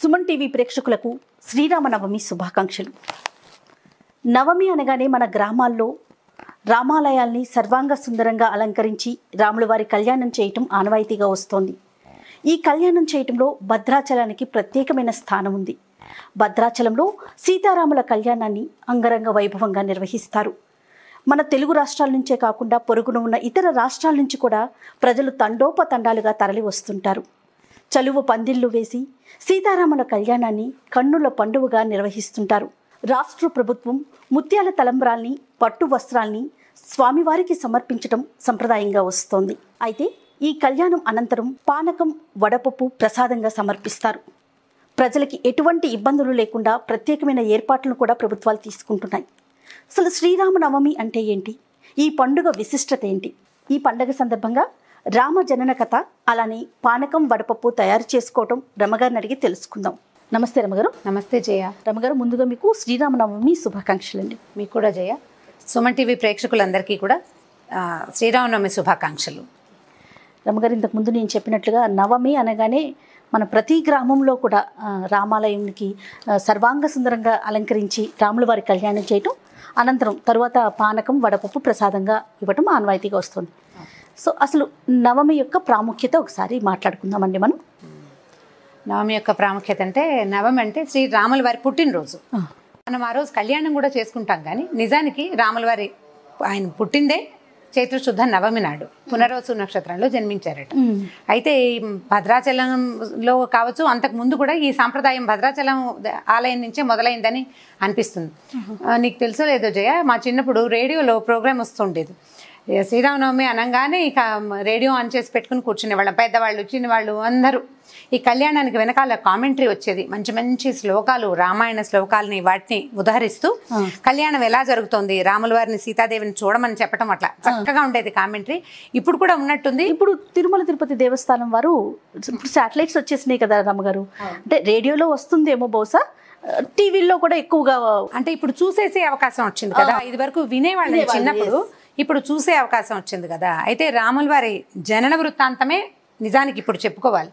Suman TV ప్రేక్షకులకు శ్రీరామనవమి శుభాకాంక్షలు. నవమి అనగానే మన గ్రామాల్లో రామాలయాల్ని సర్వాంగ సుందరంగా అలంకరించి రాములవారి కళ్యాణం చేయటం ఆనవాయితీగా వస్తోంది. ఈ కళ్యాణం చేయటంలో భద్రాచలానికి ప్రత్యేకమైన స్థానం ఉంది. భద్రాచలంలో సీతారాముల కళ్యాణాన్ని అంగరంగ వైభవంగా నిర్వహిస్తారు. మన తెలుగు రాష్ట్రాల నుంచే కాకుండా పొరుగున ఉన్న ఇతర రాష్ట్రాల నుంచి కూడా ప్రజలు తండోపతండాలుగా తరలి వస్తుంటారు. చలువ పందిళ్లు వేసి సీతారాముల కళ్యాణాన్ని కన్నుల పండువగా నిర్వహిస్తుంటారు. రాష్ట్ర ప్రభుత్వం ముత్యాల తలంబ్రాల్ని, పట్టు వస్త్రాల్ని స్వామివారికి సమర్పించడం సంప్రదాయంగా వస్తోంది. అయితే ఈ కళ్యాణం అనంతరం పానకం, వడపప్పు ప్రసాదంగా సమర్పిస్తారు. ప్రజలకి ఎటువంటి ఇబ్బందులు లేకుండా ప్రత్యేకమైన ఏర్పాట్లను కూడా ప్రభుత్వాలు తీసుకుంటున్నాయి. అసలు శ్రీరామనవమి అంటే ఏంటి? ఈ పండుగ విశిష్టత ఏంటి? ఈ పండుగ సందర్భంగా రామ జనన కథ, అలానే పానకం, వడపప్పు తయారు చేసుకోవటం రమగారిని అడిగి తెలుసుకుందాం. నమస్తే రమగారు. నమస్తే జయ. రమగారు, ముందుగా మీకు శ్రీరామనవమి శుభాకాంక్షలు అండి. మీకు కూడా జయ. సుమన్ టీవీ ప్రేక్షకులందరికీ కూడా శ్రీరామనవమి శుభాకాంక్షలు. రమగారు, ఇంతకుముందు నేను చెప్పినట్లుగా నవమి అనగానే మన ప్రతి గ్రామంలో కూడా రామాలయానికి సర్వాంగ సుందరంగా అలంకరించి రాముల వారి కళ్యాణం చేయటం, అనంతరం తరువాత పానకం, వడపప్పు ప్రసాదంగా ఇవ్వటం ఆనవాయితీగా వస్తుంది. సో అసలు నవమి యొక్క ప్రాముఖ్యత ఒకసారి మాట్లాడుకుందామండి మనం. నవమి యొక్క ప్రాముఖ్యత అంటే, నవమి అంటే శ్రీ రాముల వారి పుట్టినరోజు. మనం ఆ రోజు కళ్యాణం కూడా చేసుకుంటాం, కానీ నిజానికి రాముల వారి ఆయన పుట్టిందే చైత్రశుద్ధ నవమి నాడు పునర్వసు నక్షత్రంలో జన్మించారట. అయితే భద్రాచలంలో కావచ్చు, అంతకు ముందు కూడా ఈ సాంప్రదాయం భద్రాచలం ఆలయం నుంచే మొదలైందని అనిపిస్తుంది. నీకు తెలుసో లేదో జయ, మా చిన్నప్పుడు రేడియోలో ప్రోగ్రామ్ వస్తుండేది. శ్రీరామనవమి అనగానే ఇక రేడియో ఆన్ చేసి పెట్టుకుని కూర్చునేవాళ్ళం. పెద్దవాళ్ళు, చిన్నవాళ్ళు అందరూ. ఈ కళ్యాణానికి వెనకాల కామెంటరీ వచ్చేది. మంచి మంచి శ్లోకాలు, రామాయణ శ్లోకాలని వాటిని ఉదహరిస్తూ కళ్యాణం ఎలా జరుగుతోంది, రాముల వారిని, సీతాదేవిని చూడమని చెప్పడం, అట్లా చక్కగా ఉండేది కామెంటరీ. ఇప్పుడు కూడా ఉన్నట్టుంది. ఇప్పుడు తిరుమల తిరుపతి దేవస్థానం వారు ఇప్పుడు శాటిలైట్స్ వచ్చేసినాయి కదా రమ్మగారు, అంటే రేడియోలో వస్తుందేమో బహుశా, టీవీల్లో కూడా ఎక్కువగా అంటే ఇప్పుడు చూసేసే అవకాశం వచ్చింది కదా. ఇది వరకు వినేవాళ్ళని చిన్నప్పుడు, ఇప్పుడు చూసే అవకాశం వచ్చింది కదా. అయితే రాముల వారి జనన వృత్తాంతమే నిజానికి ఇప్పుడు చెప్పుకోవాలి.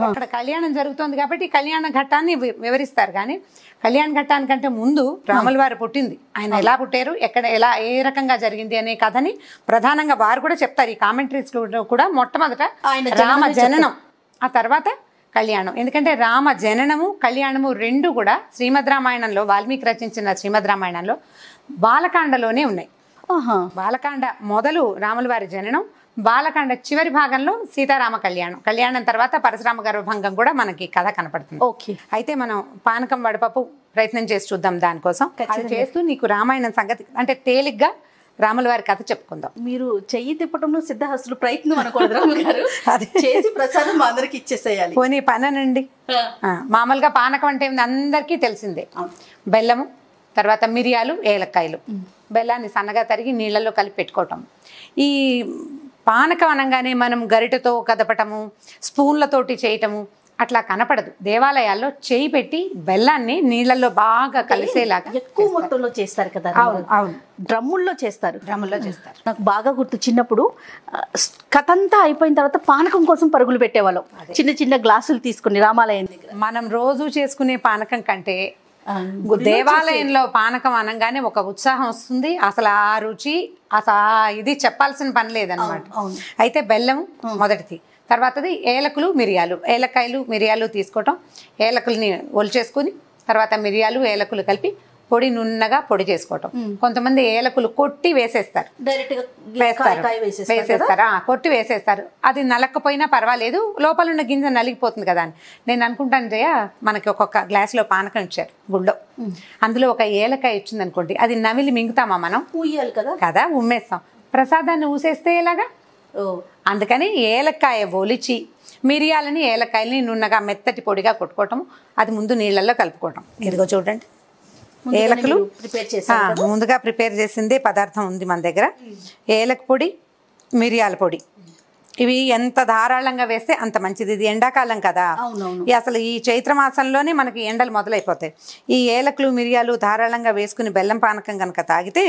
అక్కడ కళ్యాణం జరుగుతోంది కాబట్టి కళ్యాణ ఘట్టాన్ని వివరిస్తారు, కానీ కళ్యాణ ఘట్టానికంటే ముందు రాముల వారు పుట్టింది, ఆయన ఎలా పుట్టారు, ఎక్కడ, ఎలా, ఏ రకంగా జరిగింది అనే కథని ప్రధానంగా వారు కూడా చెప్తారు. ఈ కామెంటరీస్ కూడా మొట్టమొదట రామ జననం, ఆ తర్వాత కళ్యాణం. ఎందుకంటే రామ జననము, కళ్యాణము రెండు కూడా శ్రీమద్ రామాయణంలో, వాల్మీకి రచించిన శ్రీమద్ రామాయణంలో బాలకాండలోనే ఉన్నాయి. బాలకాండ మొదలు రాముల వారి జననం, బాలకాండ చివరి భాగంలో సీతారామ కళ్యాణం, కళ్యాణం తర్వాత పరశురామ గర్భభంగం కూడా మనకి కథ కనపడుతుంది. ఓకే, అయితే మనం పానకం, వడపప్పు ప్రయత్నం చేసి చూద్దాం. దానికోసం అది చేస్తూ నీకు రామాయణం సంగతి అంటే తేలిగ్గా రాముల వారి కథ చెప్పుకుందాం. మీరు చెయ్యి తిప్పటంలో సిద్ధహస్తులు ప్రయత్నం అనకూడదు, అది చేసి ప్రసాదం మా అందరికి ఇచ్చేసేయాలి. పోనీ పనండి. మామూలుగా పానకం అంటే అందరికీ తెలిసిందే. బెల్లము, తర్వాత మిరియాలు, ఏలక్కాయలు, బెల్లాన్ని సన్నగా తరిగి నీళ్ళల్లో కలిపి పెట్టుకోవటం. ఈ పానకం అనగానే మనం గరిటెతో కదపటము, స్పూన్లతోటి చేయటము అట్లా కనపడదు. దేవాలయాల్లో చేయి పెట్టి బెల్లాన్ని నీళ్ళల్లో బాగా కలిసేలాగా ఎక్కువ మొత్తంలో చేస్తారు కదా. అవును, డ్రమ్ముల్లో చేస్తారు. చేస్తారు. నాకు బాగా గుర్తు, చిన్నప్పుడు కథ అంతా అయిపోయిన తర్వాత పానకం కోసం పరుగులు పెట్టేవాళ్ళం. చిన్న చిన్న గ్లాసులు తీసుకుని రామాలయం దగ్గర. మనం రోజు చేసుకునే పానకం కంటే దేవాలయంలో పానకం అనగానే ఒక ఉత్సాహం వస్తుంది. అసలు ఆ రుచి, అసలు ఇది చెప్పాల్సిన పని లేదనమాట. అయితే బెల్లం మొదటిది, తర్వాతది ఏలకులు, మిరియాలు, ఏలక్కాయలు, మిరియాలు తీసుకోవటం. ఏలకులని ఒలిచేసుకుని తర్వాత మిరియాలు, ఏలకులు కలిపి పొడి నున్నగా పొడి చేసుకోవటం. కొంతమంది ఏలకులు కొట్టి వేసేస్తారు, కొట్టి వేసేస్తారు. అది నలక్కపోయినా పర్వాలేదు, లోపల ఉన్న గింజ నలిగిపోతుంది కదా అని నేను అనుకుంటాను జయ. మనకి ఒక్కొక్క గ్లాసులో పానకం ఇచ్చారు గుళ్ళో, అందులో ఒక ఏలకాయ ఇచ్చింది అనుకోండి, అది నమిలి మింగుతామా మనం? ఊయాలి కదా కదా, ఉమ్మేస్తాం. ప్రసాదాన్ని ఊసేస్తే ఎలాగా? అందుకని ఏలక్కాయ ఒలిచి మిరియాలని, ఏలకాయలని నున్నగా మెత్తటి పొడిగా కొట్టుకోవటం, అది ముందు నీళ్ళల్లో కలుపుకోవటం. ఇదిగో చూడండి, ఏలకులు ముందుగా ప్రిపేర్ చేసిందే పదార్థం ఉంది మన దగ్గర. ఏలక పొడి, మిరియాల పొడి, ఇవి ఎంత ధారాళంగా వేస్తే అంత మంచిది. ఇది ఎండాకాలం కదా, అసలు ఈ చైత్ర మాసంలోనే మనకి ఎండలు మొదలైపోతాయి. ఈ ఏలకులు, మిరియాలు ధారాళంగా వేసుకుని బెల్లం పానకం కనుక తాగితే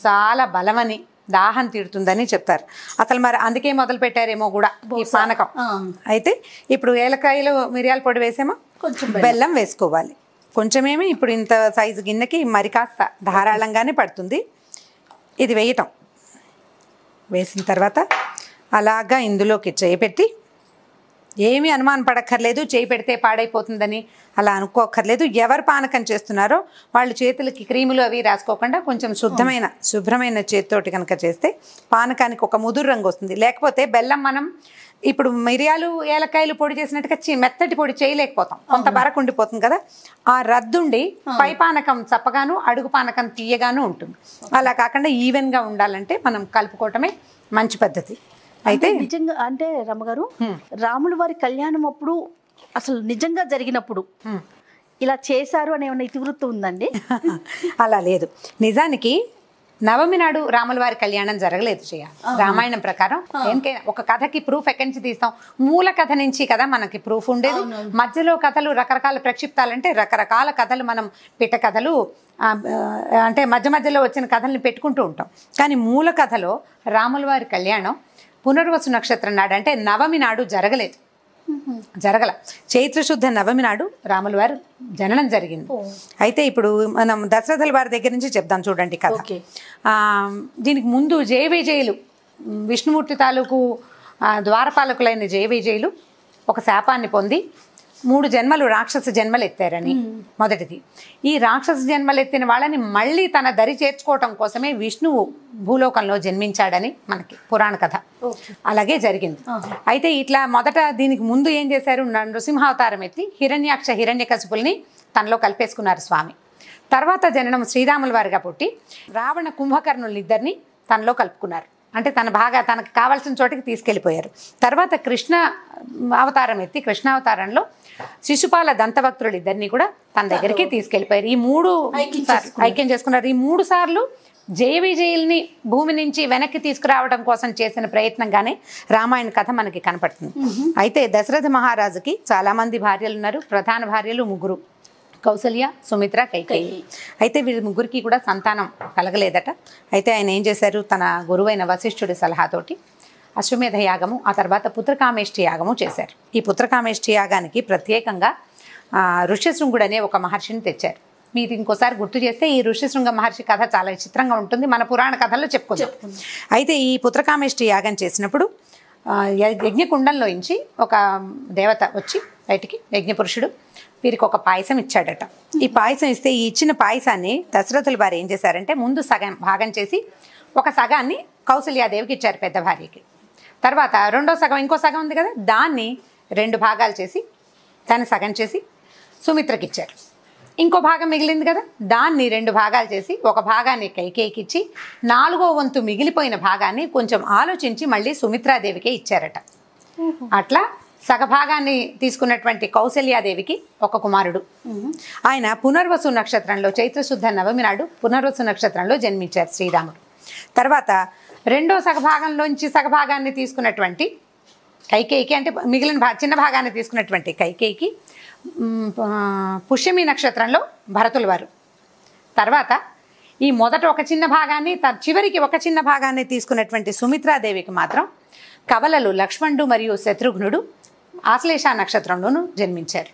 చాలా బలమని, దాహం తీరుతుందని చెప్తారు. అసలు మరి అందుకే మొదలు పెట్టారేమో కూడా ఈ పానకం. అయితే ఇప్పుడు ఏలకాయలు, మిరియాల పొడి వేసామా, కొంచెం బెల్లం వేసుకోవాలి. కొంచెమేమి, ఇప్పుడు ఇంత సైజు గిన్నెకి మరి కాస్త ధారాళంగానే పడుతుంది. ఇది వేసిన తర్వాత అలాగా ఇందులోకి చేయి పెట్టి, ఏమీ అనుమానం పడక్కర్లేదు చేయి పెడితే పాడైపోతుందని అలా అనుకోక్కర్లేదు. ఎవరు పానకం చేస్తున్నారో వాళ్ళు చేతులకి క్రీములు అవి రాసుకోకుండా కొంచెం శుభ్రమైన చేతితోటి కనుక చేస్తే పానకానికి ఒక ముదురు రంగు వస్తుంది. లేకపోతే బెల్లం మనం ఇప్పుడు మిరియాలు ఏలకాయలు పొడి చేసినట్టుగా మెత్తటి పొడి చేయలేకపోతాం, కొంత బరకు ఉండిపోతుంది కదా. ఆ రద్దుండి పై పానకం చప్పగాను అడుగు పానకం తీయగాను ఉంటుంది. అలా కాకుండా ఈవెన్గా ఉండాలంటే మనం కలుపుకోవటమే మంచి పద్ధతి. అయితే నిజంగా అంటే రమ్మగారు, రాముల వారి కళ్యాణం అప్పుడు అసలు నిజంగా జరిగినప్పుడు ఇలా చేశారు అని ఏమైనా ఇతివృత్తం ఉందండి? అలా లేదు. నిజానికి నవమి నాడు రాముల వారి కళ్యాణం జరగలేదు చేయ. రామాయణం ప్రకారం ఒక కథకి ప్రూఫ్ ఎక్కడి నుంచి తీస్తాం? మూల కథ నుంచి కదా మనకి ప్రూఫ్ ఉండేది. మధ్యలో కథలు రకరకాల ప్రక్షిప్తాలంటే రకరకాల కథలు, మనం పిట్ట కథలు అంటే మధ్యలో వచ్చిన కథల్ని పెట్టుకుంటూ ఉంటాం. కానీ మూల కథలో రాముల వారి కళ్యాణం పునర్వసు నక్షత్రం నాడు అంటే నవమి నాడు జరగల. చైత్రశుద్ధ నవమి నాడు రాముల వారు జననం జరిగింది. అయితే ఇప్పుడు మనం దశరథుల వారి దగ్గర నుంచి చెప్దాం చూడండి కథ. దీనికి ముందు జయవిజయులు, విష్ణుమూర్తి తాలూకు ద్వారపాలకులైన జయవిజయులు ఒక శాపాన్ని పొంది 3 జన్మలు రాక్షస జన్మలు ఎత్తారని. మొదటిది, ఈ రాక్షస జన్మలు ఎత్తిన వాళ్ళని మళ్ళీ తన దరి చేర్చుకోవటం కోసమే విష్ణువు భూలోకంలో జన్మించాడని మనకి పురాణ కథ. అలాగే జరిగింది. అయితే ఇట్లా మొదట దీనికి ముందు ఏం చేశారు? నృసింహావతారం ఎత్తి హిరణ్యాక్ష హిరణ్యకశిపుల్ని తనలో కలిపేసుకున్నారు స్వామి. తర్వాత జననం శ్రీరాముల వారిగా పుట్టి రావణ కుంభకర్ణులిద్దరిని తనలో కలుపుకున్నారు. అంటే తనకు కావాల్సిన చోటికి తీసుకెళ్ళిపోయారు. తర్వాత కృష్ణ అవతారం ఎత్తి కృష్ణావతారంలో శిశుపాల దంతభక్తులు ఇద్దరిని కూడా తన దగ్గరికి తీసుకెళ్ళిపోయారు. ఈ 3 ఐక్యం చేసుకున్నారు. ఈ 3 సార్లు జయవిజయుల్ని భూమి నుంచి వెనక్కి తీసుకురావడం కోసం చేసిన ప్రయత్నంగానే రామాయణ కథ మనకి కనపడుతుంది. అయితే దశరథ మహారాజుకి చాలా మంది భార్యలు ఉన్నారు. ప్రధాన భార్యలు 3: కౌసల్య, సుమిత్ర, కైకేయి. అయితే వీళ్ళ 3కి కూడా సంతానం కలగలేదట. అయితే ఆయన ఏం చేశారు? తన గురువైన వశిష్ఠుడి సలహాతోటి అశ్వమేధ యాగము, ఆ తర్వాత పుత్రకామేష్టి యాగము చేశారు. ఈ పుత్రకామేష్టి యాగానికి ప్రత్యేకంగా ఋష్యశృంగుడు అనే ఒక మహర్షిని తెచ్చారు. మీరు ఇంకోసారి గుర్తు చేస్తే ఈ ఋష్యశృంగ మహర్షి కథ చాలా విచిత్రంగా ఉంటుంది, మన పురాణ కథల్లో చెప్పుకుందాం. అయితే ఈ పుత్రకామేష్టి యాగం చేసినప్పుడు యజ్ఞకుండంలో నుంచి ఒక దేవత వచ్చి బయటికి, యజ్ఞపురుషుడు వీరికి ఒక పాయసం ఇచ్చాడట. ఈ పాయసం ఇస్తే ఈ ఇచ్చిన పాయసాన్ని దశరథుల వారు ఏం చేశారంటే ముందు సగం భాగం చేసి ఒక సగాన్ని కౌసల్యాదేవికి ఇచ్చారు, పెద్ద భార్యకి. తర్వాత రెండో సగం, ఇంకో సగం ఉంది కదా, దాన్ని 2 భాగాలు చేసి దాన్ని సగం చేసి సుమిత్రకి ఇచ్చారు. ఇంకో భాగం మిగిలింది కదా, దాన్ని 2 భాగాలు చేసి ఒక భాగాన్ని కైకేయికి ఇచ్చి 4వ వంతు మిగిలిపోయిన భాగాన్ని కొంచెం ఆలోచించి మళ్ళీ సుమిత్రాదేవికే ఇచ్చారట. అట్లా సగభాగాన్ని తీసుకున్నటువంటి కౌసల్యాదేవికి ఒక కుమారుడు. ఆయన పునర్వసు నక్షత్రంలో చైత్రశుద్ధ నవమి నాడు పునర్వసు నక్షత్రంలో జన్మించారు శ్రీరాముడు. తర్వాత రెండో సగభాగంలోంచి సగభాగాన్ని తీసుకున్నటువంటి కైకేయికి, అంటే మిగిలిన చిన్న భాగాన్ని తీసుకున్నటువంటి కైకేయికి పుష్యమి నక్షత్రంలో భరతుల వారు. తర్వాత ఈ మొదట ఒక చిన్న భాగాన్ని, చివరికి ఒక చిన్న భాగాన్ని తీసుకున్నటువంటి సుమిత్రాదేవికి మాత్రం కవలలు లక్ష్మణుడు మరియు శత్రుఘ్నుడు ఆశ్లేష నక్షత్రంలోనూ జన్మించారు.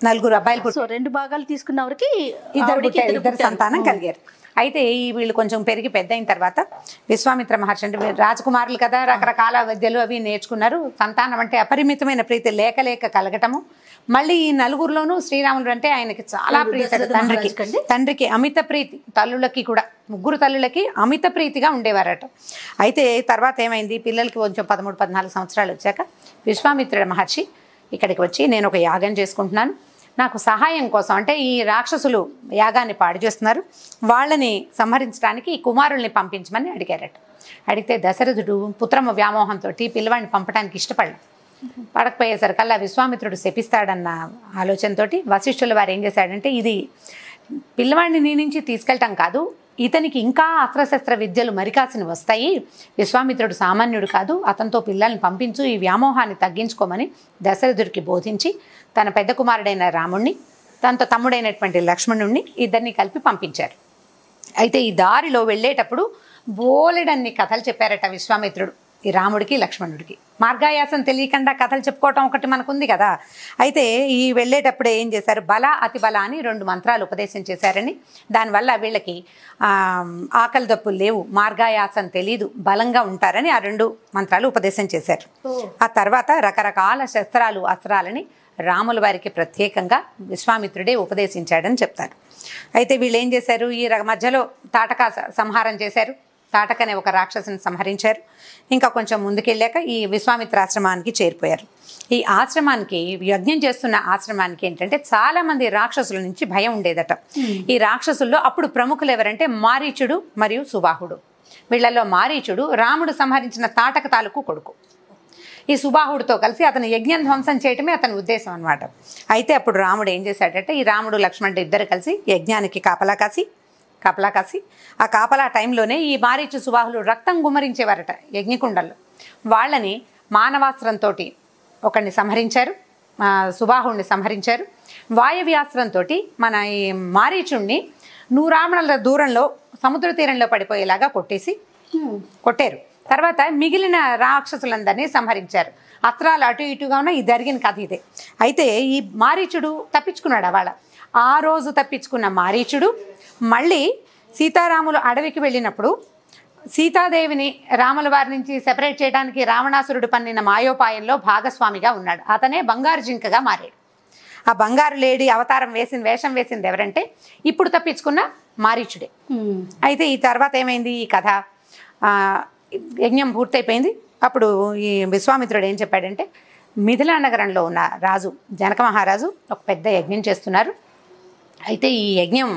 4 అబ్బాయిలు. 2 భాగాలు తీసుకున్న వారికి ఇద్దరు సంతానం కలిగారు. అయితే వీళ్ళు కొంచెం పెరిగి పెద్ద అయిన తర్వాత విశ్వామిత్ర మహర్షి, అంటే రాజకుమారులు కదా, రకరకాల విద్యలు అవి నేర్చుకున్నారు. సంతానం అంటే అపరిమితమైన ప్రీతి లేక కలగటము. మళ్ళీ ఈ 4గురిలోనూ శ్రీరాముడు అంటే ఆయనకి చాలా ప్రీతి. తండ్రికి అమిత ప్రీతి, తల్లులకి కూడా 3 తల్లులకి అమిత ప్రీతిగా ఉండేవారట. అయితే తర్వాత ఏమైంది, పిల్లలకి కొంచెం 13-14 సంవత్సరాలు వచ్చాక విశ్వామిత్రుడు మహర్షి ఇక్కడికి వచ్చి, నేను ఒక యాగం చేసుకుంటున్నాను, నాకు సహాయం కోసం, అంటే ఈ రాక్షసులు యాగాన్ని పాడు చేస్తున్నారు, వాళ్ళని సంహరించడానికి ఈ కుమారుల్ని పంపించమని అడిగారట. అడిగితే దశరథుడు పుత్రమ వ్యామోహంతో పిల్లవాడిని పంపడానికి ఇష్టపడలేదు. పడకపోయేసరికల్లా విశ్వామిత్రుడు శపిస్తాడన్న ఆలోచనతో వశిష్ఠుల వారు ఏం చేశాడంటే, ఇది పిల్లవాడిని నీ నుంచి తీసుకెళ్ళటం కాదు, ఇతనికి ఇంకా అస్త్రశస్త్ర విద్యలు మరికాసిన వస్తాయి, విశ్వామిత్రుడు సామాన్యుడు కాదు, అతనితో పిల్లల్ని పంపించు, ఈ వ్యామోహాన్ని తగ్గించుకోమని దశరథుడికి బోధించి తన పెద్ద కుమారుడైన రాముణ్ణి, తనతో తమ్ముడైనటువంటి లక్ష్మణుణ్ణి ఇద్దరిని కలిపి పంపించారు. అయితే ఈ దారిలో వెళ్ళేటప్పుడు బోలెడన్ని కథలు చెప్పారట విశ్వామిత్రుడు ఈ రాముడికి లక్ష్మణుడికి. మార్గాయాసం తెలియకుండా కథలు చెప్పుకోవటం ఒకటి మనకు ఉంది కదా. అయితే ఈ వెళ్ళేటప్పుడే ఏం చేశారు, బల అతి బల అని 2 మంత్రాలు ఉపదేశం చేశారని, దానివల్ల వీళ్ళకి ఆకలి దప్పులు లేవు, మార్గాయాసం తెలీదు, బలంగా ఉంటారని ఆ 2 మంత్రాలు ఉపదేశం చేశారు. ఆ తర్వాత రకరకాల శస్త్రాలు అస్త్రాలని రాముల వారికి ప్రత్యేకంగా విశ్వామిత్రుడే ఉపదేశించాడని చెప్తారు. అయితే వీళ్ళు ఏం చేశారు, ఈ మధ్యలో తాటక సంహారం చేశారు. తాటక అనే ఒక రాక్షసుని సంహరించారు. ఇంకా కొంచెం ముందుకెళ్ళాక ఈ విశ్వామిత్ర ఆశ్రమానికి చేరిపోయారు. ఈ ఆశ్రమానికి, యజ్ఞం చేస్తున్న ఆశ్రమానికి ఏంటంటే చాలామంది రాక్షసుల నుంచి భయం ఉండేదట. ఈ రాక్షసుల్లో అప్పుడు ప్రముఖులు ఎవరంటే మారీచుడు మరియు సుబాహుడు. వీళ్ళల్లో మారీచుడు రాముడు సంహరించిన తాటక తాలూకు కొడుకు. ఈ సుబాహుడితో కలిసి అతను యజ్ఞం ధ్వంసం చేయటమే అతని ఉద్దేశం అనమాట. అయితే అప్పుడు రాముడు ఏం చేశాడంటే, ఈ రాముడు లక్ష్మణుడు ఇద్దరు కలిసి యజ్ఞానికి కాపలా కాసి ఆ కాపలా టైంలోనే ఈ మారీచు సుబాహులు రక్తం గుమ్మరించేవారట యజ్ఞకుండల్లో. వాళ్ళని మానవాస్త్రంతో ఒకరిని సంహరించారు, సుబాహుడిని సంహరించారు. వాయవ్యాస్త్రంతో మన ఈ మారీచుడిని 100 ఆమడల దూరంలో సముద్ర తీరంలో పడిపోయేలాగా కొట్టారు. తర్వాత మిగిలిన రాక్షసులందరినీ సంహరించారు. అస్త్రాలు అటు ఇటుగా ఉన్న ఈ జరిగిన కథ ఇదే. అయితే ఈ మారీచుడు తప్పించుకున్నాడు. వాళ్ళ ఆ రోజు తప్పించుకున్న మారీచుడు మళ్ళీ సీతారాములు అడవికి వెళ్ళినప్పుడు సీతాదేవిని రాముల వారి నుంచి సెపరేట్ చేయడానికి రావణాసురుడు పన్నిన మాయోపాయంలో భాగస్వామిగా ఉన్నాడు. అతనే బంగారు జింకగా మారాడు. ఆ బంగారు లేడీ అవతారం వేషం వేసింది ఎవరంటే ఇప్పుడు తప్పించుకున్న మారీచుడే. అయితే ఈ తర్వాత ఏమైంది, ఈ కథ యజ్ఞం పూర్తయిపోయింది. అప్పుడు ఈ విశ్వామిత్రుడు ఏం చెప్పాడంటే, మిథిలా నగరంలో ఉన్న రాజు జనక మహారాజు ఒక పెద్ద యజ్ఞం చేస్తున్నారు. అయితే ఈ యజ్ఞం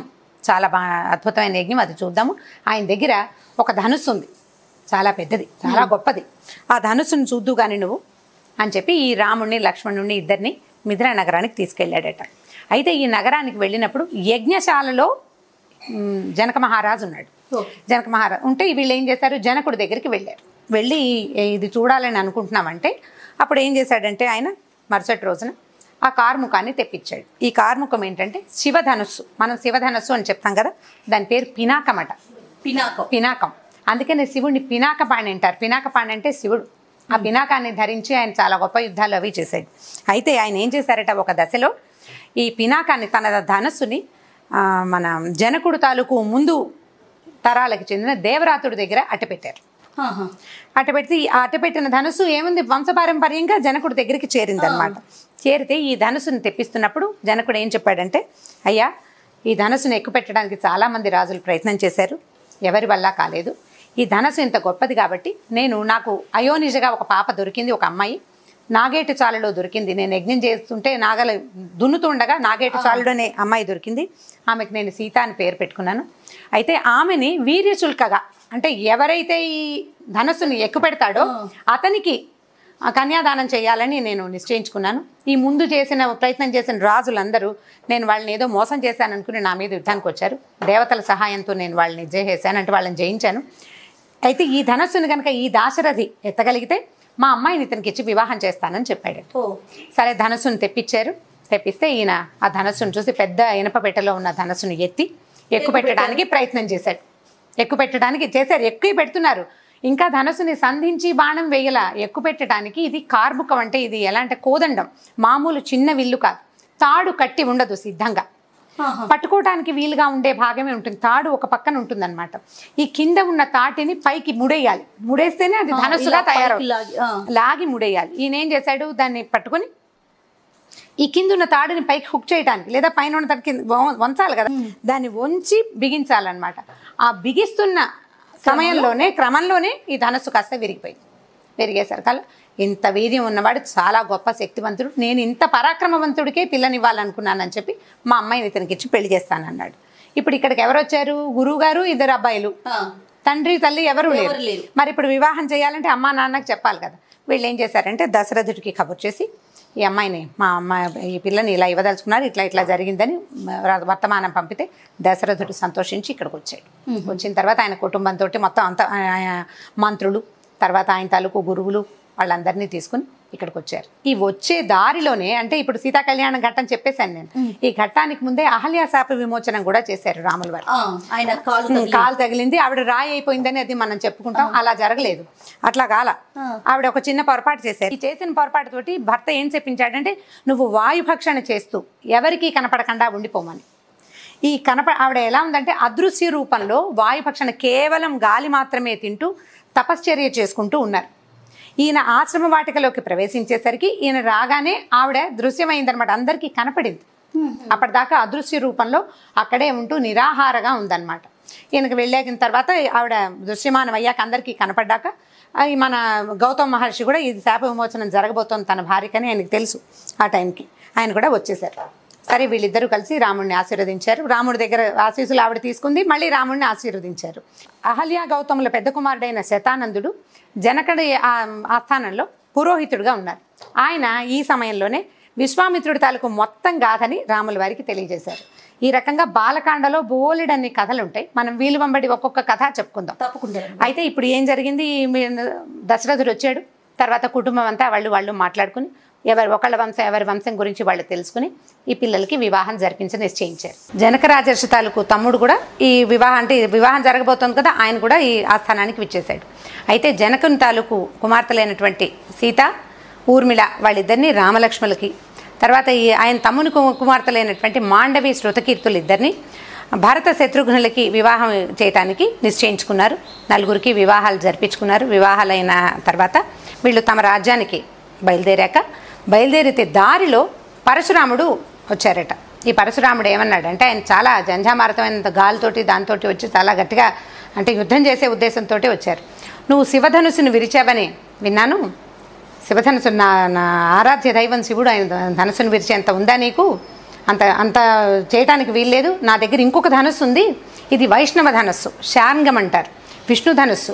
చాలా అద్భుతమైన యజ్ఞం, అది చూద్దాము. ఆయన దగ్గర ఒక ధనుస్సు ఉంది, చాలా పెద్దది, చాలా గొప్పది. ఆ ధనుస్సును చూద్దు కానీ నువ్వు అని చెప్పి ఈ రాముడిని లక్ష్మణుడిని ఇద్దరిని మిథిలా నగరానికి తీసుకెళ్ళాడట. అయితే ఈ నగరానికి వెళ్ళినప్పుడు యజ్ఞశాలలో జనక మహారాజు ఉన్నాడు. జనక మహారాజు ఉంటే వీళ్ళు ఏం చేశారు, జనకుడి దగ్గరికి వెళ్ళారు. వెళ్ళి ఇది చూడాలని అనుకుంటున్నామంటే అప్పుడు ఏం చేశాడంటే ఆయన మరుసటి రోజున ఆ కార్ముకాన్ని తెప్పించాడు. ఈ కార్ముకం ఏంటంటే శివధనుస్సు. మనం శివధనుస్సు అని చెప్తాం కదా, దాని పేరు పినాకం అట. పినాకం. అందుకనే శివుడిని పినాకపాణి అంటారు. పినాకపాణి అంటే శివుడు. ఆ పినాకాన్ని ధరించి ఆయన చాలా గొప్ప యుద్ధాలు అవి చేశాడు. అయితే ఆయన ఏం చేశారట, ఒక దశలో ఈ పినాకాన్ని, తన ధనస్సుని మన జనకుడు తాలూకు ముందు తరాలకు చెందిన దేవరాతుడి దగ్గర అట్టపెట్టారు. అట్టపెట్టి ఆ అట్టపెట్టిన ధనుసు ఏముంది, వంశపారంపర్యంగా జనకుడి దగ్గరికి చేరిందనమాట. చేరితే ఈ ధనుసుని తెప్పిస్తున్నప్పుడు జనకుడు ఏం చెప్పాడంటే, అయ్యా ఈ ధనుసుని ఎక్కుపెట్టడానికి చాలామంది రాజులు ప్రయత్నం చేశారు, ఎవరి వల్ల కాలేదు. ఈ ధనుసు ఇంత గొప్పది కాబట్టి నాకు అయోనిజగా ఒక పాప దొరికింది, ఒక అమ్మాయి నాగేటు చాలులో దొరికింది. నేను యజ్ఞం చేస్తుంటే నాగలు దున్నుతుండగా నాగేటు చాలులోనే అమ్మాయి దొరికింది. ఆమెకు నేను సీత అని పేరు పెట్టుకున్నాను. అయితే ఆమెని వీర్యశుల్కగా, అంటే ఎవరైతే ఈ ధనస్సుని ఎక్కుపెడతాడో అతనికి కన్యాదానం చేయాలని నేను నిశ్చయించుకున్నాను. ఈ ముందు ప్రయత్నం చేసిన రాజులందరూ నేను వాళ్ళని ఏదో మోసం చేశాను అనుకుని నా మీద యుద్ధానికి వచ్చారు. దేవతల సహాయంతో నేను వాళ్ళని జయించాను, అంటే వాళ్ళని జయించాను. అయితే ఈ ధనస్సుని కనుక ఈ దాశరథి ఎత్తగలిగితే మా అమ్మాయిని ఇతనికి ఇచ్చి వివాహం చేస్తానని చెప్పాడు. సరే ధనస్సును తెప్పిస్తే ఈయన ఆ ధనస్సును చూసి పెద్ద ఇనప పెట్టెలో ఉన్న ధనస్సును ఎక్కుపెట్టడానికి ప్రయత్నం చేశాడు. ఎక్కువ పెడుతున్నారు. ఇంకా ధనస్సుని సంధించి బాణం వేయలా. ఎక్కుపెట్టడానికి ఇది కార్ముకం, అంటే ఇది ఎలా అంటే కోదండం, మామూలు చిన్న విల్లు కాదు. తాడు కట్టి ఉండదు, సిద్ధంగా పట్టుకోవడానికి వీలుగా ఉండే భాగమే ఉంటుంది. తాడు ఒక పక్కన ఉంటుంది అనమాట. ఈ కింద ఉన్న తాటిని పైకి ముడేయాలి. ముడేస్తేనే అది ధనస్సుగా తయారవుతుంది. లాగి ముడేయాలి. ఈయన ఏం చేశాడు, దాన్ని పట్టుకొని ఈ కింద ఉన్న తాడుని పైకి హుక్ చేయడానికి, లేదా పైన ఉన్న తాడు కింద వంచాలి కదా, దాన్ని వంచి బిగించాలన్నమాట. ఆ బిగిస్తున్న సమయంలోనే క్రమంలోనే ఈ ధనస్సు కాస్త విరిగేసరికల్లా ఇంత వీర్యం ఉన్నవాడు చాలా గొప్ప శక్తివంతుడు, నేను ఇంత పరాక్రమవంతుడికే పిల్లనివ్వాలనుకున్నానని చెప్పి మా అమ్మాయిని ఇతనికి ఇచ్చి పెళ్లి చేస్తానన్నాడు. ఇప్పుడు ఇక్కడికి ఎవరు వచ్చారు, గురువు గారు, 2 అబ్బాయిలు, తండ్రి తల్లి ఎవరు లేరు. మరి ఇప్పుడు వివాహం చేయాలంటే అమ్మా నాన్నకు చెప్పాలి కదా. వీళ్ళు ఏం చేశారంటే దశరథుడికి కబుర్ చేసి ఈ అమ్మాయిని, మా అమ్మాయి ఈ పిల్లని ఇలా ఇవ్వదలుచుకున్నారు, ఇట్లా జరిగిందని వర్తమానం పంపితే దశరథుడు సంతోషించి ఇక్కడికి వచ్చాడు. వచ్చిన తర్వాత ఆయన కుటుంబంతో మొత్తం అంతా మంత్రులు, తర్వాత ఆయన తాలూకు గురువులు వాళ్ళందరినీ తీసుకుని ఇక్కడికి వచ్చారు. ఈ వచ్చే దారిలోనే అంటే ఇప్పుడు సీతా కళ్యాణ ఘట్టం చెప్పేశాను నేను. ఈ ఘట్టానికి ముందే అహల్య శాప విమోచనం కూడా చేశారు రాముల వారు. ఆయన కాలు తగిలింది, ఆవిడ రాయి అయిపోయిందని అది మనం చెప్పుకుంటాం. అలా జరగలేదు, అట్లా కాల. ఆవిడ ఒక చిన్న పొరపాటు చేశారు. ఈ చేసిన పొరపాటుతోటి భర్త ఏం చెప్పించాడంటే నువ్వు వాయుభక్షణ చేస్తూ ఎవరికీ కనపడకుండా ఉండిపోమని. ఈ ఆవిడ ఎలా ఉందంటే అదృశ్య రూపంలో వాయుభక్షణ కేవలం గాలి మాత్రమే తింటూ తపశ్చర్య చేసుకుంటూ ఉన్నారు. ఈయన ఆశ్రమ వాటికలోకి ప్రవేశించేసరికి ఈయన రాగానే ఆవిడ దృశ్యమైందనమాట, అందరికీ కనపడింది. అప్పటిదాకా అదృశ్య రూపంలో అక్కడే ఉంటూ నిరాహారగా ఉందన్నమాట. ఈయనకు వెళ్ళాకిన తర్వాత ఆవిడ దృశ్యమానం అయ్యాక అందరికీ కనపడ్డాక మన గౌతమ మహర్షి కూడా ఇది శాప విమోచనం జరగబోతోంది తన భార్యకని ఆయనకు తెలుసు. ఆ టైంకి ఆయన కూడా వచ్చేసారు. సరే వీళ్ళిద్దరూ కలిసి రాముడిని ఆశీర్వదించారు. రాముడి దగ్గర ఆశీస్సులు ఆవిడ తీసుకుంది, మళ్ళీ రాముడిని ఆశీర్వదించారు. అహల్య గౌతముల పెద్ద కుమారుడైన శతానందుడు జనకుడి ఆస్థానంలో పురోహితుడుగా ఉన్నారు. ఆయన ఈ సమయంలోనే విశ్వామిత్రుడి తాలూకు మొత్తం గాథని రాముల వారికి తెలియజేశారు. ఈ రకంగా బాలకాండలో బోలెడన్ని కథలు ఉంటాయి. మనం వీలు వెంబడి ఒక్కొక్క కథ చెప్పుకుందాం. తప్పకుండా. అయితే ఇప్పుడు ఏం జరిగింది, దశరథుడు వచ్చాడు. తర్వాత కుటుంబం అంతా వాళ్ళు మాట్లాడుకుని ఎవరి వంశం గురించి వాళ్ళు తెలుసుకుని ఈ పిల్లలకి వివాహం జరిపించి నిశ్చయించారు. జనక రాజర్షి తాలూకు తమ్ముడు కూడా ఈ వివాహం జరగబోతోంది కదా, ఆయన కూడా ఈ ఆస్థానానికి విచ్చేశాడు. అయితే జనకుని తాలూకు కుమార్తెలైనటువంటి సీత, ఊర్మిళ వాళ్ళిద్దరిని రామలక్ష్మణులకి, తర్వాత ఆయన తమ్ముని కుమార్తెలైనటువంటి మాండవి శృతకీర్తులు ఇద్దరిని భరత శత్రుఘ్నులకి వివాహం చేయటానికి నిశ్చయించుకున్నారు. నలుగురికి వివాహాలు జరిపించుకున్నారు. వివాహాలైన తర్వాత వీళ్ళు తమ రాజ్యానికి బయలుదేరితే దారిలో పరశురాముడు వచ్చారట. ఈ పరశురాముడు ఏమన్నాడంటే ఆయన చాలా జంఝామారతమైన గాలితోటి దాంతోటి వచ్చి చాలా గట్టిగా అంటే యుద్ధం చేసే ఉద్దేశంతో వచ్చారు. నువ్వు శివధనుసును విరిచావని విన్నాను. శివధనుసు నా ఆరాధ్య దైవం శివుడు, ఆయన ధనుసును విరిచేంత ఉందా నీకు? అంత చేయటానికి వీల్లేదు. నా దగ్గర ఇంకొక ధనుస్సు ఉంది, ఇది వైష్ణవ ధనస్సు, శార్ంగం అంటారు, విష్ణు ధనుస్సు,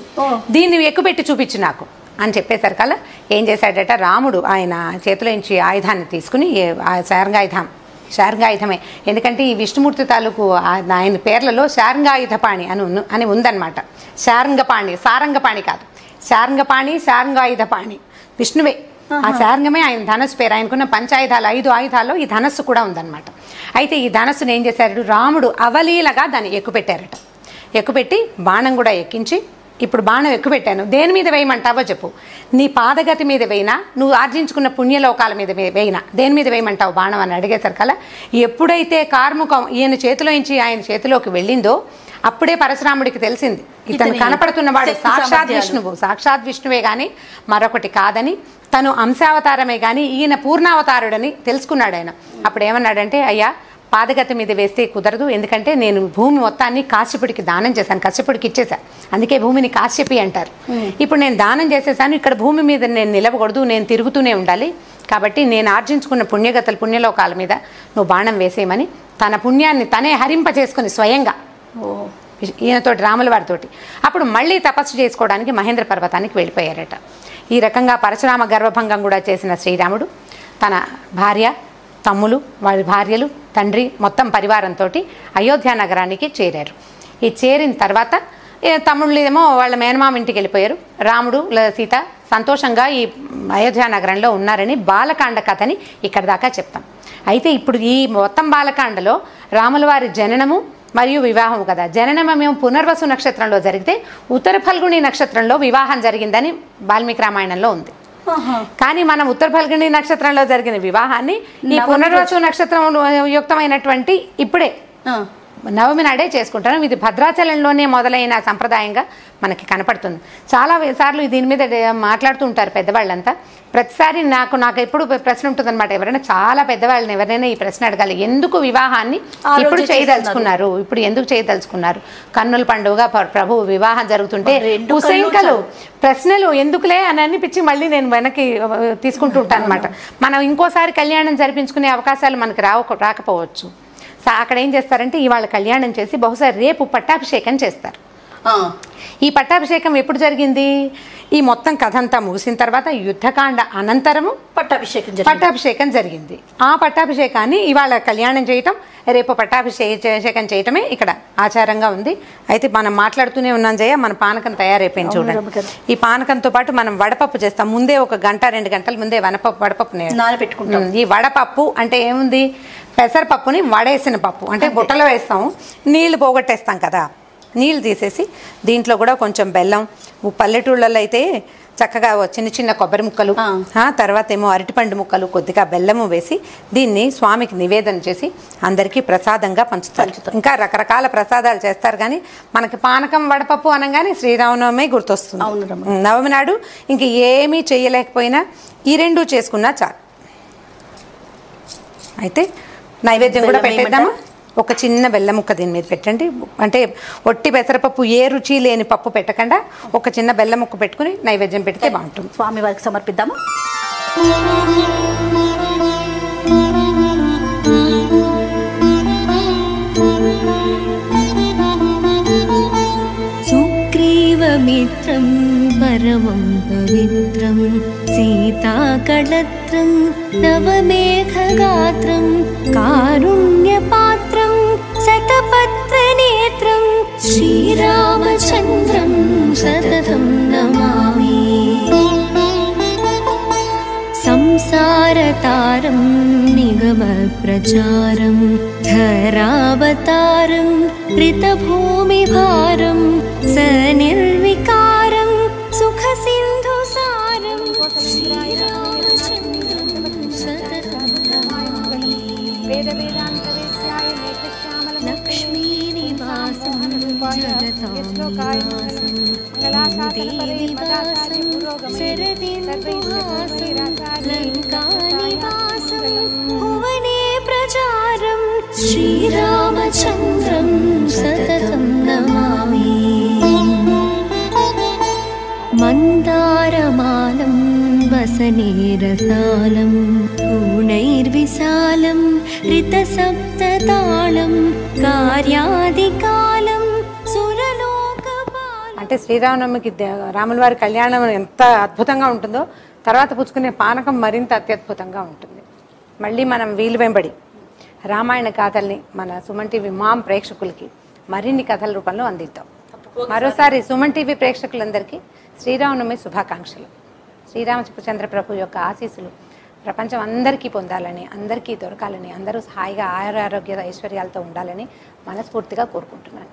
దీన్ని ఎక్కుపెట్టి చూపించు నాకు అని చెప్పేసరి కల్లా ఏం చేశాడట రాముడు ఆయన చేతిలోంచి ఆయుధాన్ని తీసుకుని శార్ంగాయుధమే, ఎందుకంటే ఈ విష్ణుమూర్తి తాలూకు ఆయన పేర్లలో శార్ంగాయుధపాణి అని ఉందన్నమాట. సారంగపాణి కాదు, శార్ంగాయుధపాణి విష్ణువే. ఆ శార్ంగమే ఆయన ధనస్సు పేరు. ఆయనకున్న 5 ఆయుధాల్లో ఈ ధనస్సు కూడా ఉందన్నమాట. అయితే ఈ ధనస్సును ఏం చేశారు రాముడు అవలీలగా దాన్ని ఎక్కుపెట్టారట. ఎక్కుపెట్టి బాణం కూడా ఎక్కించి, ఇప్పుడు బాణం ఎక్కుపెట్టాను, దేని మీద వేయమంటావో చెప్పు, నీ పాదగతి మీద వేయినా, నువ్వు ఆర్జించుకున్న పుణ్యలోకాల మీద వేయినా, దేని మీద వేయమంటావు బాణం అని అడిగేసరికల్లా ఎప్పుడైతే కార్ముకం ఈయన చేతిలోంచి ఆయన చేతిలోకి వెళ్ళిందో అప్పుడే పరశురాముడికి తెలిసింది ఇతను కనపడుతున్నవాడు సాక్షాత్ విష్ణువే కానీ మరొకటి కాదని, తను అంశావతారమే కానీ ఈయన పూర్ణావతారుడని తెలుసుకున్నాడు ఆయన. అప్పుడు ఏమన్నాడంటే అయ్యా పాదగతి మీద వేస్తే కుదరదు, ఎందుకంటే నేను భూమి మొత్తాన్ని కాశ్యపుడికి దానం చేశాను, కశ్యపుడికి ఇచ్చేసా, అందుకే భూమిని కాశ్యపి అంటారు. ఇప్పుడు నేను దానం చేసేసాను, ఇక్కడ భూమి మీద నేను నిలవకూడదు, నేను తిరుగుతూనే ఉండాలి, కాబట్టి నేను ఆర్జించుకున్న పుణ్యలోకాల మీద నువ్వు బాణం వేసేయమని తన పుణ్యాన్ని తనే హరింపజేసుకుని స్వయంగా ఈయనతోటి రాముల వారితోటి అప్పుడు మళ్ళీ తపస్సు చేసుకోవడానికి మహేంద్ర పర్వతానికి వెళ్ళిపోయారట. ఈ రకంగా పరశురామ గర్వభంగం కూడా చేసిన శ్రీరాముడు తన భార్య, తమ్ములు, వారి భార్యలు, తండ్రి మొత్తం పరివారంతో అయోధ్య నగరానికి చేరారు. ఈ చేరిన తర్వాత తమ్ముళ్ళు ఏమో వాళ్ళ మేనమామ ఇంటికి వెళ్ళిపోయారు. రాముడు సీత సంతోషంగా ఈ అయోధ్య నగరంలో ఉన్నారని బాలకాండ కథని ఇక్కడ దాకా చెప్తాం. అయితే ఇప్పుడు ఈ మొత్తం బాలకాండలో రాముల వారి జననము మరియు వివాహం కదా. జననమేమో పునర్వసు నక్షత్రంలో జరిగితే ఉత్తర ఫల్గుణి నక్షత్రంలో వివాహం జరిగిందని వాల్మీకి రామాయణంలో ఉంది. కానీ మనం ఉత్తర ఫల్గుణి నక్షత్రంలో జరిగిన వివాహాన్ని ఈ పునర్వసు నక్షత్రం యుక్తమైనటువంటి ఇప్పుడే నవమి నాడే చేసుకుంటాను. ఇది భద్రాచలంలోనే మొదలైన సంప్రదాయంగా మనకి కనపడుతుంది. చాలా సార్లు దీని మీద మాట్లాడుతూ ఉంటారు పెద్దవాళ్ళంతా. ప్రతిసారి నాకు ఎప్పుడు ప్రశ్న ఉంటుందన్నమాట, ఎవరైనా చాలా పెద్దవాళ్ళని ఎవరైనా ఈ ప్రశ్న అడగాలి, ఎందుకు వివాహాన్ని ఇప్పుడు చేయదలుచుకున్నారు, ఇప్పుడు ఎందుకు చేయదలుచుకున్నారు, కన్నుల పండుగ ప్రభు వివాహం జరుగుతుంటే కుశంకలు ప్రశ్నలు ఎందుకులే అని అనిపించి మళ్ళీ నేను వెనక్కి తీసుకుంటూ ఉంటాను అనమాట. మనం ఇంకోసారి కళ్యాణం జరిపించుకునే అవకాశాలు మనకి రాకపోవచ్చు. అక్కడ ఏం చేస్తారంటే ఇవాళ కళ్యాణం చేసి బహుశా రేపు పట్టాభిషేకం చేస్తారు. ఈ పట్టాభిషేకం ఎప్పుడు జరిగింది, ఈ మొత్తం కథ అంతా ముగిసిన తర్వాత యుద్ధకాండ అనంతరము పట్టాభిషేకం జరిగింది. ఆ పట్టాభిషేకాన్ని ఇవాళ కళ్యాణం చేయటం, రేపు పట్టాభిషేకం చేయటమే ఇక్కడ ఆచారంగా ఉంది. అయితే మనం మాట్లాడుతూనే ఉన్నాం జయ, మన పానకం తయారైపోయింది చూడండి. ఈ పానకంతో పాటు మనం వడపప్పు చేస్తాం. ముందే 1 గంట 2 గంటల ముందే వడపప్పు నానబెట్టుకుంటాం. ఈ వడపప్పు అంటే ఏముంది, పెసరపప్పుని వడేసిన పప్పు అంటే బుట్టలో వేస్తాం, నీళ్లు పోగొట్టేస్తాం కదా, నీళ్ళు తీసేసి దీంట్లో కూడా కొంచెం బెల్లం, పల్లెటూళ్ళలో అయితే చక్కగా చిన్న చిన్న కొబ్బరి ముక్కలు, తర్వాత ఏమో అరటిపండు ముక్కలు, కొద్దిగా బెల్లము వేసి దీన్ని స్వామికి నివేదన చేసి అందరికీ ప్రసాదంగా పంచుతారు. ఇంకా రకరకాల ప్రసాదాలు చేస్తారు, కానీ మనకి పానకం వడపప్పు అనగానే శ్రీరామనవమి గుర్తొస్తుంది. నవమి నాడు ఇంక ఏమీ చేయలేకపోయినా ఈ 2 చేసుకున్నా చాలు. అయితే నైవేద్యం కూడా పెట్టేద్దామా? ఒక చిన్న బెల్లం ముక్క దీని మీద పెట్టండి. అంటే ఒట్టి పెసరపప్పు ఏ రుచి లేని పప్పు పెట్టకుండా ఒక చిన్న బెల్లం ముక్క పెట్టుకుని నైవేద్యం పెడితే బాగుంటుంది. స్వామి వారికి సమర్పిద్దామా? సుగ్రీవమిత్రం పరమం పవిత్రం సీతాకళత్రం నవమేఘగాత్రం కారుణ్యపాత్రం శతపత్రనేత్రం శ్రీరామచంద్రం సతతం నమామి. సంసారతారం నిగమప్రచారం ధరావతారం ऋतभूमिभारं सनिर्विकारं सुखसिन्धुसारं श्रीरामचन्द्रं सततं नमामि. लक्ष्मीनिवासं जगतां निवासं देवीवासं शरदिन्दुहासं लङ्कानिवासं भुवने प्रचारं श्रीरामचन्द्रं सततं नमामि. मन्दारमालं वसनेरसालं पूर्णैर्विशालं ऋतसप्ततालं कार्यादिकालं सुरलोकपालं. అంటే శ్రీరామనవమికి రాముల వారి కళ్యాణం ఎంత అద్భుతంగా ఉంటుందో తర్వాత పుచ్చుకునే పానకం మరింత అత్యద్భుతంగా ఉంటుంది. మళ్ళీ మనం వీలు వెంబడి రామాయణ కథల్ని మన సుమన్ టీవీ మామ్ ప్రేక్షకులకి మరిన్ని కథల రూపంలో అందిద్దాం. మరోసారి సుమన్ టీవీ ప్రేక్షకులందరికీ శ్రీరామనవమి శుభాకాంక్షలు. శ్రీరామచంద్ర ప్రభు యొక్క ఆశీస్సులు ప్రపంచం అందరికీ పొందాలని, అందరికీ దొరకాలని, అందరూ హాయిగా ఆరోగ్య ఐశ్వర్యాలతో ఉండాలని మనస్ఫూర్తిగా కోరుకుంటున్నాను.